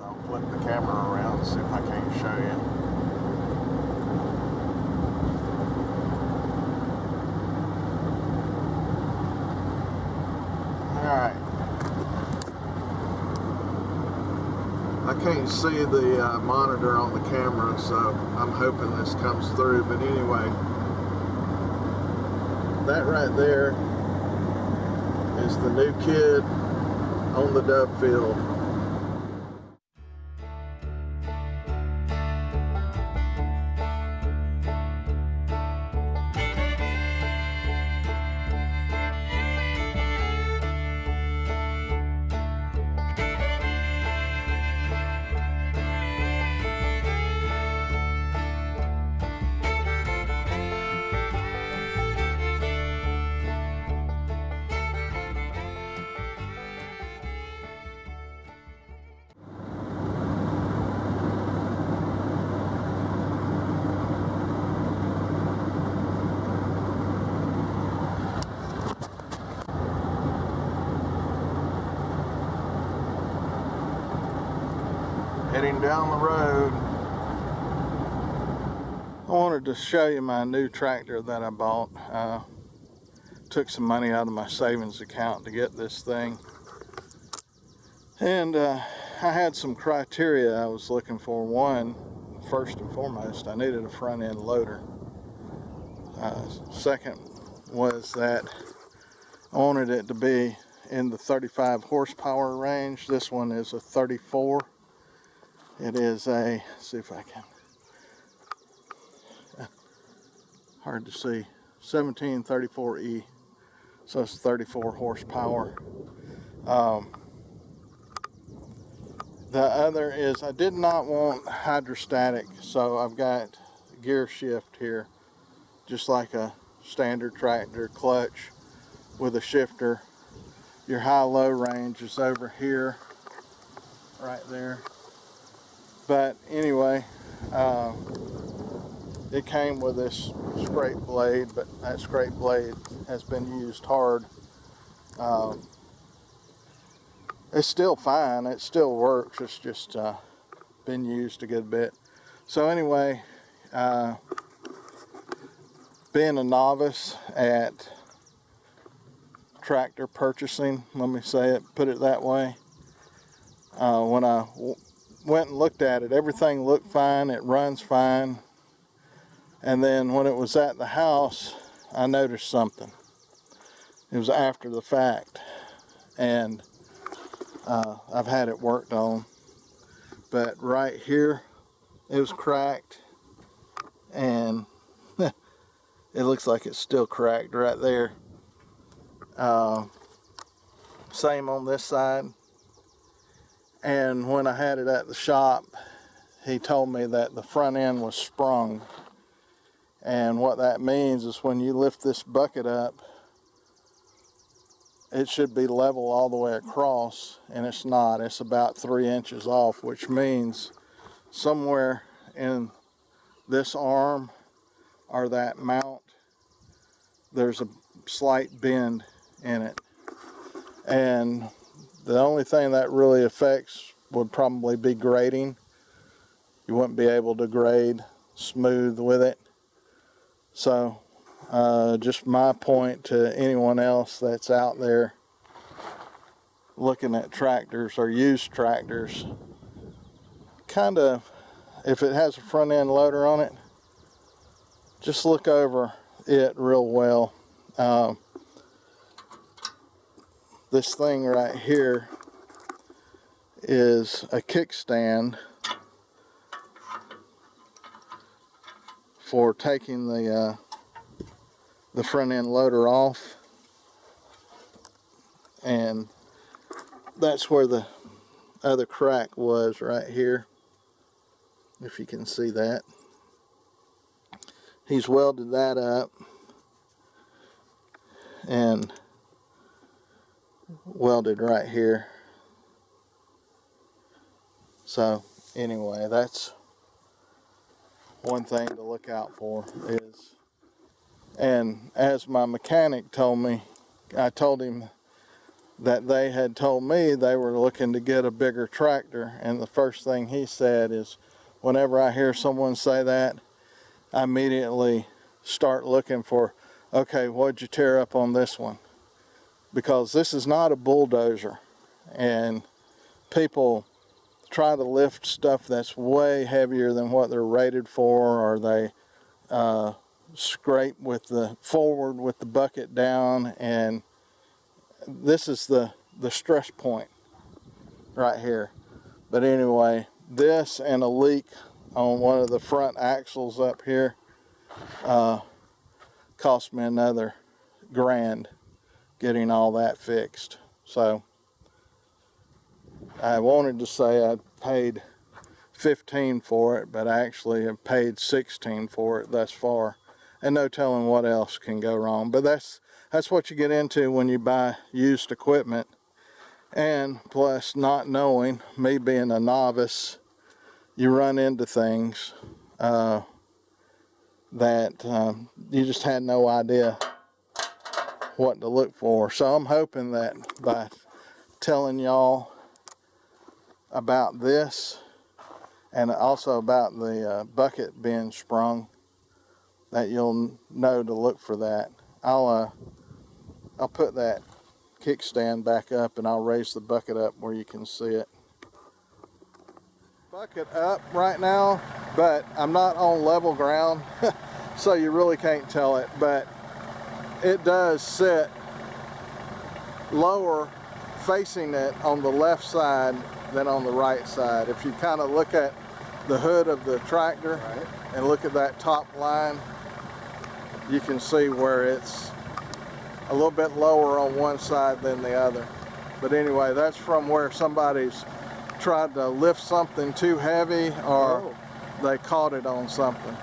I'll flip the camera around and see if I can't show you. Alright. I can't see the monitor on the camera, so I'm hoping this comes through. But anyway, that right there is the new kid on the dove field. Heading down the road. I wanted to show you my new tractor that I bought. Took some money out of my savings account to get this thing. And I had some criteria I was looking for. One, first and foremost, I needed a front end loader. Second was that I wanted it to be in the 35 horsepower range. This one is a 34. It is a, let's see if I can, hard to see, 1734E, so it's 34 horsepower. The other is I did not want hydrostatic, so I've got gear shift here, just like a standard tractor, clutch with a shifter. Your high-low range is over here, right there. But anyway, it came with this scrape blade, but that scrape blade has been used hard. It's still fine, it still works, it's just been used a good bit. So anyway, being a novice at tractor purchasing, let me say it, put it that way, when I went and looked at it, everything looked fine, it runs fine, and then when it was at the house, I noticed something. It was after the fact, and I've had it worked on, but right here it was cracked, and it looks like it's still cracked right there. Same on this side. And when I had it at the shop, he told me that the front end was sprung. And what that means is when you lift this bucket up, it should be level all the way across, and it's not. It's about 3 inches off, which means somewhere in this arm or that mount, there's a slight bend in it. And the only thing that really affects would probably be grading. You wouldn't be able to grade smooth with it. So just my point to anyone else that's out there looking at tractors or used tractors, kind of, if it has a front end loader on it, just look over it real well. This thing right here is a kickstand for taking the front end loader off, and that's where the other crack was, right here, if you can see that. He's welded that up and welded right here. So anyway, that's one thing to look out for. Is, and as my mechanic told me, I told him that they had told me they were looking to get a bigger tractor, and the first thing he said is, whenever I hear someone say that, I immediately start looking for, okay, what'd you tear up on this one? Because this is not a bulldozer, and people try to lift stuff that's way heavier than what they're rated for, or they scrape with the forward with the bucket down, and this is the stress point right here. But anyway, this and a leak on one of the front axles up here cost me another $1,000 getting all that fixed. So I wanted to say I paid $15 for it, but I actually have paid $16 for it thus far, and no telling what else can go wrong. But that's what you get into when you buy used equipment, and plus not knowing, me being a novice, you run into things that you just had no idea what to look for. So I'm hoping that by telling y'all about this, and also about the bucket being sprung, that you'll know to look for that. I'll put that kickstand back up, and I'll raise the bucket up where you can see it. Bucket up right now, but I'm not on level ground, so you really can't tell it, but it does sit lower facing it on the left side than on the right side. If you kind of look at the hood of the tractor, right, and look at that top line, you can see where it's a little bit lower on one side than the other. But anyway, that's from where somebody's tried to lift something too heavy, or they caught it on something.